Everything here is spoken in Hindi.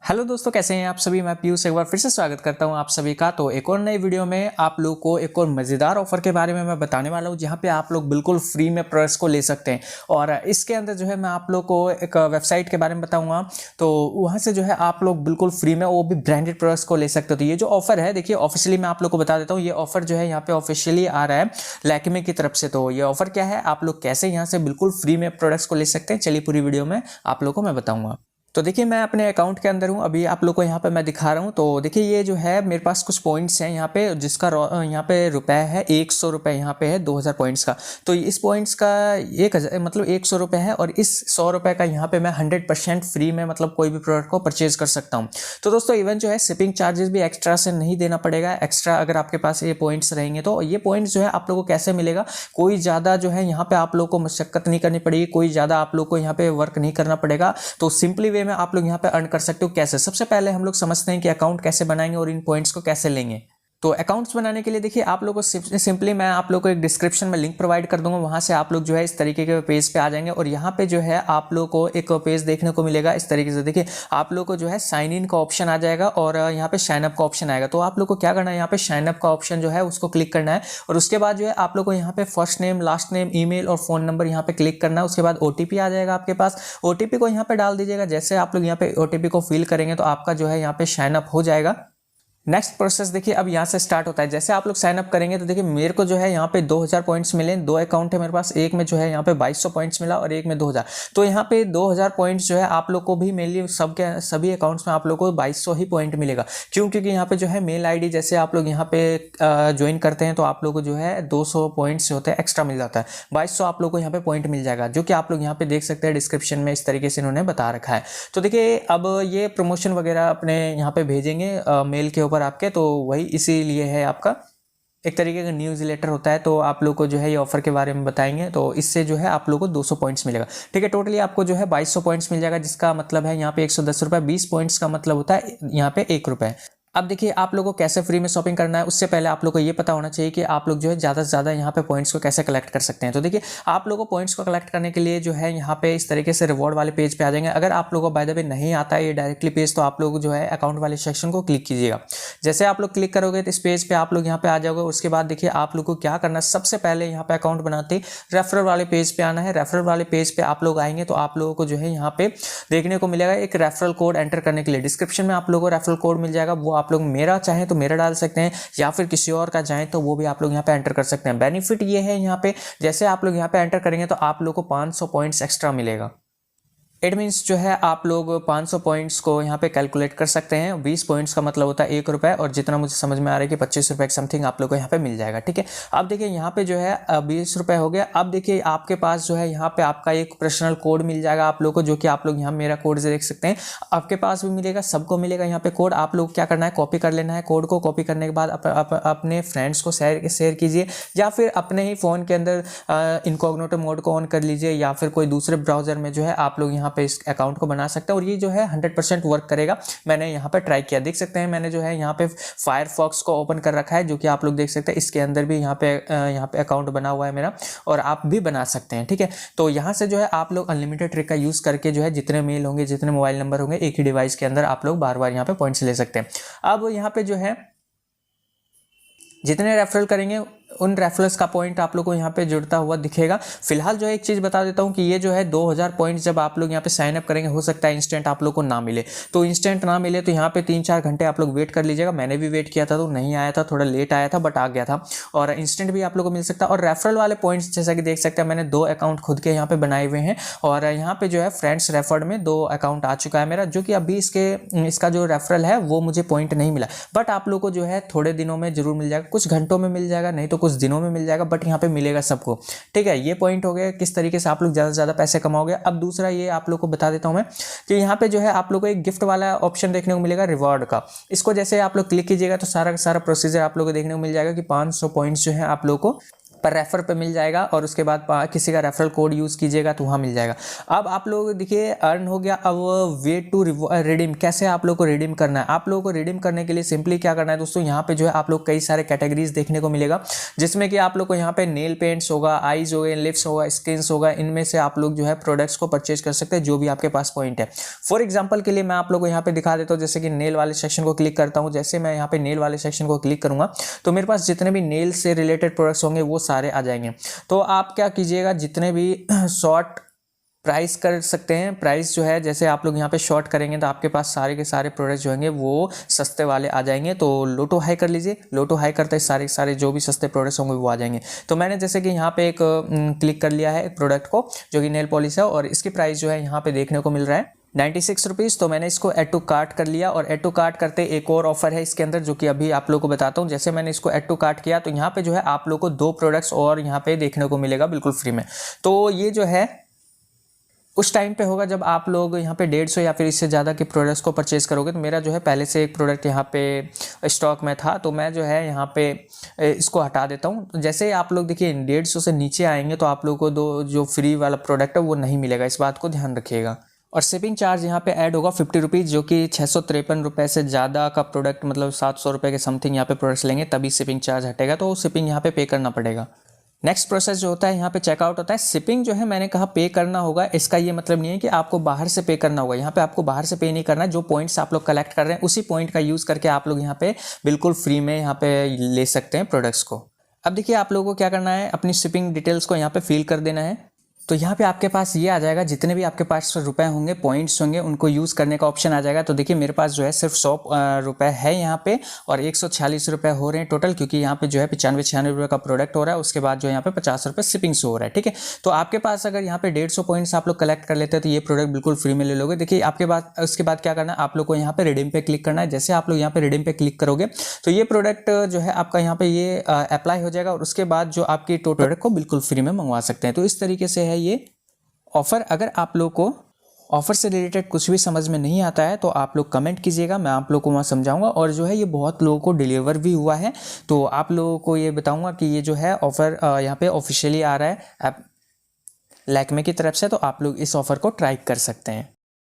हेलो दोस्तों, कैसे हैं आप सभी। मैं पीयूष एक बार फिर से स्वागत करता हूं आप सभी का। तो एक और नई वीडियो में आप लोगों को एक और मज़ेदार ऑफर के बारे में मैं बताने वाला हूं, जहां पे आप लोग बिल्कुल फ्री में प्रोडक्ट्स को ले सकते हैं। और इसके अंदर जो है मैं आप लोग को एक वेबसाइट के बारे में बताऊंगा। तो वहां से जो है आप लोग बिल्कुल फ्री में वो भी ब्रांडेड प्रोडक्ट्स को ले सकते हो। तो ये जो ऑफर है, देखिए ऑफिशियली मैं आप लोग को बता देता हूँ। ये ऑफर जो है यहाँ पे ऑफिशियली आ रहा है लैक्मे की तरफ से। तो ये ऑफर क्या है, आप लोग कैसे यहाँ से बिल्कुल फ्री में प्रोडक्ट्स को ले सकते हैं, चलिए पूरी वीडियो में आप लोग को मैं बताऊंगा। तो देखिए मैं अपने अकाउंट के अंदर हूँ, अभी आप लोग को यहाँ पे मैं दिखा रहा हूँ। तो देखिए ये जो है मेरे पास कुछ पॉइंट्स हैं यहाँ पे, जिसका यहाँ पे रुपए है 100 रुपये, यहाँ पे है 2000 पॉइंट्स का। तो इस पॉइंट्स का 1000 मतलब 100 रुपये है, और इस 100 रुपये का यहाँ पे मैं 100% फ्री में मतलब कोई भी प्रोडक्ट को परचेज कर सकता हूँ। तो दोस्तों इवन जो है शिपिंग चार्जेस भी एक्स्ट्रा से नहीं देना पड़ेगा। एक्स्ट्रा अगर आपके पास ये पॉइंट्स रहेंगे तो ये पॉइंट्स जो है आप लोगों को कैसे मिलेगा, कोई ज़्यादा जो है यहाँ पे आप लोग को मशक्कत नहीं करनी पड़ेगी, कोई ज़्यादा आप लोग को यहाँ पे वर्क नहीं करना पड़ेगा। तो सिंपली वे में आप लोग यहाँ पे कर सकते हो। कैसे, सबसे पहले हम लोग समझते हैं कि अकाउंट कैसे बनाएंगे और इन पॉइंट्स को कैसे लेंगे। तो अकाउंट्स बनाने के लिए देखिए आप लोगों को सिंपली मैं आप लोगों को एक डिस्क्रिप्शन में लिंक प्रोवाइड कर दूंगा, वहां से आप लोग जो है इस तरीके के पेज पे आ जाएंगे। और यहाँ पे जो है आप लोगों को एक पेज देखने को मिलेगा इस तरीके से। देखिए आप लोग को जो है साइन इन का ऑप्शन आ जाएगा और यहाँ पे साइन अप का ऑप्शन आएगा। तो आप लोग को क्या करना है, यहाँ पे साइन अप का ऑप्शन जो है उसको क्लिक करना है। और उसके बाद जो है आप लोग को यहाँ पे first name, last name, email और फोन नंबर यहाँ पे क्लिक करना है। उसके बाद ओटीपी आ जाएगा आपके पास, ओटीपी को यहाँ पे डाल दीजिएगा। जैसे आप लोग यहाँ पे ओटीपी को फिल करेंगे तो आपका जो है यहाँ पे साइन अप हो जाएगा। नेक्स्ट प्रोसेस देखिए अब यहाँ से स्टार्ट होता है। जैसे आप लोग साइन अप करेंगे तो देखिए मेरे को जो है यहाँ पे 2000 पॉइंट्स मिले। दो अकाउंट है मेरे पास, एक में जो है यहाँ पे 2200 पॉइंट्स मिला और एक में 2000। तो यहाँ पे 2000 पॉइंट्स जो है आप लोग को भी मेनली सभी अकाउंट्स में आप लोग को 2200 ही पॉइंट मिलेगा। क्यों? क्योंकि यहाँ पे जो है मेल आईडी जैसे आप लोग यहाँ पे ज्वाइन करते हैं तो आप लोग को जो है 200 पॉइंट्स होते हैं एक्स्ट्रा मिल जाता है। 2200 आप लोग को यहाँ पे पॉइंट मिल जाएगा, जो कि आप लोग यहाँ पे देख सकते हैं डिस्क्रिप्शन में इस तरीके से इन्होंने बता रखा है। तो देखिए अब ये प्रमोशन वगैरह अपने यहाँ पे भेजेंगे मेल के ऊपर आपके, तो वही इसीलिए है आपका एक तरीके का न्यूज़ लेटर होता है। तो आप लोग को जो है ये ऑफर के बारे में बताएंगे, तो इससे जो है आप लोग को 200 पॉइंट्स मिलेगा। ठीक है, टोटली आपको जो है 2200 पॉइंट्स मिल जाएगा, जिसका मतलब है यहाँ पे 110 रुपये। 20 पॉइंट्स का मतलब होता है यहाँ पे 1 रुपये। अब देखिए आप लोगों को कैसे फ्री में शॉपिंग करना है, उससे पहले आप लोग को ये पता होना चाहिए कि आप लोग जो है ज़्यादा से ज़्यादा यहाँ पे पॉइंट्स को कैसे कलेक्ट कर सकते हैं। तो देखिए आप लोगों को पॉइंट्स को कलेक्ट करने के लिए जो है यहाँ पे इस तरीके से रिवॉर्ड वाले पेज पे आ जाएंगे। अगर आप लोगों को बाय द वे नहीं आता है ये डायरेक्टली पेज, तो आप लोग जो है अकाउंट वाले सेक्शन को क्लिक कीजिएगा। जैसे आप लोग क्लिक करोगे तो इस पेज पे आप लोग यहाँ पे आ जाओगे। उसके बाद देखिए आप लोग को क्या करना है, सबसे पहले यहाँ पे अकाउंट बनाते ही रेफरल वाले पेज पे आना है। रेफरल वाले पेज पे आप लोग आएंगे तो आप लोगों को जो है यहाँ पे देखने को मिलेगा एक रेफरल कोड एंटर करने के लिए। डिस्क्रिप्शन में आप लोगों को रेफरल कोड मिल जाएगा, वो आप लोग मेरा चाहे तो मेरा डाल सकते हैं, या फिर किसी और का चाहे तो वो भी आप लोग यहाँ पे एंटर कर सकते हैं। बेनिफिट ये है यहाँ पे, जैसे आप लोग यहाँ पे एंटर करेंगे तो आप लोग को 500 पॉइंट्स एक्स्ट्रा मिलेगा। इट मीन्स जो है आप लोग 500 पॉइंट्स को यहाँ पे कैलकुलेट कर सकते हैं। 20 पॉइंट्स का मतलब होता है 1 रुपये, और जितना मुझे समझ में आ रहा है कि 25 रुपये समथिंग आप लोग को यहाँ पे मिल जाएगा। ठीक है, अब देखिए यहाँ पे जो है 20 रुपये हो गया। अब देखिए आपके पास जो है यहाँ पे आपका एक पर्सनल कोड मिल जाएगा आप लोग को, जो कि आप लोग यहाँ मेरा कोड से देख सकते हैं। आपके पास भी मिलेगा, सबको मिलेगा यहाँ पे कोड। आप लोग क्या करना है, कॉपी कर लेना है कोड को। कॉपी करने के बाद अपने फ्रेंड्स को शेयर कीजिए, या फिर अपने ही फ़ोन के अंदर इनकॉग्निटो मोड को ऑन कर लीजिए, या फिर कोई दूसरे ब्राउजर में जो है आप लोग यहाँ पे इस अकाउंट को बना सकते हैं। और ये जो है 100% वर्क करेगा। मैंने यहाँ पे ट्राई किया, देख सकते हैं मैंने जो है यहाँ पे फायरफॉक्स को ओपन कर रखा है, जो कि आप लोग देख सकते हैं। इसके अंदर भी यहाँ पे अकाउंट बना हुआ है मेरा, और आप भी बना सकते हैं। ठीक है, तो यहाँ से जो है आप लोग अनलिमिटेड ट्रिक का यूज़ करके जो है जितने मेल होंगे, जितने मोबाइल नंबर होंगे, एक ही डिवाइस के अंदर आप लोग बार बार यहाँ पे पॉइंट्स ले सकते हैं। अब यहाँ पे जो है जितने रेफरल करेंगे उन रेफरल्स का पॉइंट आप लोग को यहाँ पे जुड़ता हुआ दिखेगा। फिलहाल जो है एक चीज़ बता देता हूँ कि ये जो है 2000 पॉइंट्स जब आप लोग यहाँ पे साइन अप करेंगे, हो सकता है इंस्टेंट आप लोग को ना मिले। तो इंस्टेंट ना मिले तो यहाँ पे 3-4 घंटे आप लोग वेट कर लीजिएगा। मैंने भी वेट किया था तो नहीं आया था, थोड़ा लेट आया था बट आ गया था। और इंस्टेंट भी आप लोग को मिल सकता है। और रेफरल वाले पॉइंट्स जैसा कि देख सकते हैं मैंने 2 अकाउंट खुद के यहाँ पे बनाए हुए हैं, और यहाँ पे जो है फ्रेंड्स रेफर्ड में 2 अकाउंट आ चुका है मेरा, जो कि अभी इसका जो रेफरल है वो मुझे पॉइंट नहीं मिला। बट आप लोग को जो है थोड़े दिनों में जरूर मिल जाएगा, कुछ घंटों में मिल जाएगा, नहीं तो कुछ दिनों में मिल जाएगा, बट यहाँ पे मिलेगा सबको। ठीक है, ये पॉइंट हो गया किस तरीके से आप लोग ज़्यादा से ज़्यादा पैसे कमाओगे। अब दूसरा ये आप लोग को बता देता हूँ मैं कि यहाँ पे जो है आप लोग को एक गिफ्ट वाला ऑप्शन देखने को मिलेगा रिवॉर्ड का। इसको जैसे आप लोग क्लिक कीजिएगा तो सारा प्रोसीजर आप लोग को देखने को मिल जाएगा कि 500 पॉइंट्स जो है आप लोग को पर रेफर पे मिल जाएगा और उसके बाद किसी का रेफरल कोड यूज़ कीजिएगा तो वहाँ मिल जाएगा। अब आप लोग देखिए अर्न हो गया। अब वे टू रिडीम, कैसे आप लोग को रिडीम करना है? आप लोगों को रिडीम करने के लिए सिंपली क्या करना है दोस्तों, यहाँ पे जो है आप लोग कई सारे कैटेगरीज देखने को मिलेगा, जिसमें कि आप लोग को यहाँ पे नेल पेंट्स होगा, आईज होगा, लिप्स होगा, स्किन्स होगा, इनमें से आप लोग जो है प्रोडक्ट्स को परचेज कर सकते हैं जो भी आपके पास पॉइंट है। फॉर एग्जाम्पल के लिए मैं आप लोग को यहाँ पे दिखा देता हूँ, जैसे कि नेल वाले सेक्शन को क्लिक करता हूँ। जैसे मैं यहाँ पे नेल वाले सेक्शन को क्लिक करूंगा तो मेरे पास जितने भी नेल से रिलेटेड प्रोडक्ट्स होंगे वो सारे आ जाएंगे। तो आप क्या कीजिएगा, जितने भी शॉर्ट प्राइस कर सकते हैं, प्राइस जो है जैसे आप लोग यहाँ पे शॉर्ट करेंगे तो आपके पास सारे के सारे प्रोडक्ट्स जो होंगे वो सस्ते वाले आ जाएंगे। तो लो टू हाई कर लीजिए, लो टू हाई करते सारे जो भी सस्ते प्रोडक्ट्स होंगे वो आ जाएंगे। तो मैंने जैसे कि यहाँ पे एक क्लिक कर लिया है एक प्रोडक्ट को जो कि नेल पॉलिश है और इसकी प्राइस जो है यहाँ पे देखने को मिल रहा है 96 रुपीज़। तो मैंने इसको ऐड टू कार्ट कर लिया और ऐड टू कार्ट करते एक और ऑफर है इसके अंदर जो कि अभी आप लोगों को बताता हूँ। जैसे मैंने इसको ऐड टू कार्ट किया तो यहाँ पे जो है आप लोगों को 2 प्रोडक्ट्स और यहाँ पे देखने को मिलेगा बिल्कुल फ्री में। तो ये जो है उस टाइम पे होगा जब आप लोग यहाँ पे 150 या फिर इससे ज़्यादा के प्रोडक्ट्स को परचेज़ करोगे। तो मेरा जो है पहले से एक प्रोडक्ट यहाँ पे स्टॉक में था तो मैं जो है यहाँ पे इसको हटा देता हूँ। तो जैसे आप लोग देखिए 150 से नीचे आएंगे तो आप लोगों को जो फ्री वाला प्रोडक्ट है वो नहीं मिलेगा, इस बात को ध्यान रखिएगा। और शिपिंग चार्ज यहाँ पे ऐड होगा 50 रुपीज़, जो कि 653 रुपये से ज़्यादा का प्रोडक्ट मतलब 700 रुपये के समथिंग यहाँ पे प्रोडक्ट्स लेंगे तभी शिपिंग चार्ज हटेगा, तो शिपिंग यहाँ पे करना पड़ेगा। नेक्स्ट प्रोसेस जो होता है यहाँ पे चेकआउट होता है। शिपिंग जो है मैंने कहा पे करना होगा, इसका ये मतलब नहीं है कि आपको बाहर से पे करना होगा। यहाँ पे आपको बाहर से पे नहीं करना है, जो पॉइंट्स आप लोग कलेक्ट कर रहे हैं उसी पॉइंट का यूज़ करके आप लोग यहाँ पे बिल्कुल फ्री में यहाँ पे ले सकते हैं प्रोडक्ट्स को। अब देखिए आप लोगों को क्या करना है, अपनी शिपिंग डिटेल्स को यहाँ पे फिल कर देना है। तो यहाँ पे आपके पास ये आ जाएगा, जितने भी आपके पास रुपए होंगे, पॉइंट्स होंगे, उनको यूज़ करने का ऑप्शन आ जाएगा। तो देखिए मेरे पास जो है सिर्फ 100 रुपये है यहाँ पे और 146 रुपये हो रहे हैं टोटल, क्योंकि यहाँ पे जो है 95-96 रुपये का प्रोडक्ट हो रहा है। उसके बाद जो यहाँ पे 50 रुपये शिपिंग से हो रहा है, ठीक है। तो आपके पास अगर यहाँ पे 150 पॉइंट्स आप लोग कलेक्ट कर लेते हैं तो ये प्रोडक्ट बिल्कुल फ्री में ले लोगे। देखिए आपके बाद उसके बाद क्या करना है, आप लोग को यहाँ पे रिडीम पे क्लिक करना है। जैसे आप लोग यहाँ पे रिडीम पे क्लिक करोगे तो ये प्रोडक्ट जो है आपका यहाँ पे ये अप्लाई हो जाएगा और उसके बाद जो आपकी टोटल प्रोडक्ट को बिल्कुल फ्री में मंगवा सकते हैं। तो इस तरीके से है ये ऑफ़र। अगर आप लोग को ऑफ़र से रिलेटेड कुछ भी समझ में नहीं आता है तो आप लोग कमेंट कीजिएगा, मैं आप लोग को वहाँ समझाऊंगा। और जो है ये बहुत लोगों को डिलीवर भी हुआ है, तो आप लोगों को ये बताऊंगा कि ये जो है ऑफ़र यहाँ पे ऑफिशियली आ रहा है लैक्मे की तरफ से, तो आप लोग इस ऑफ़र को ट्राई कर सकते हैं।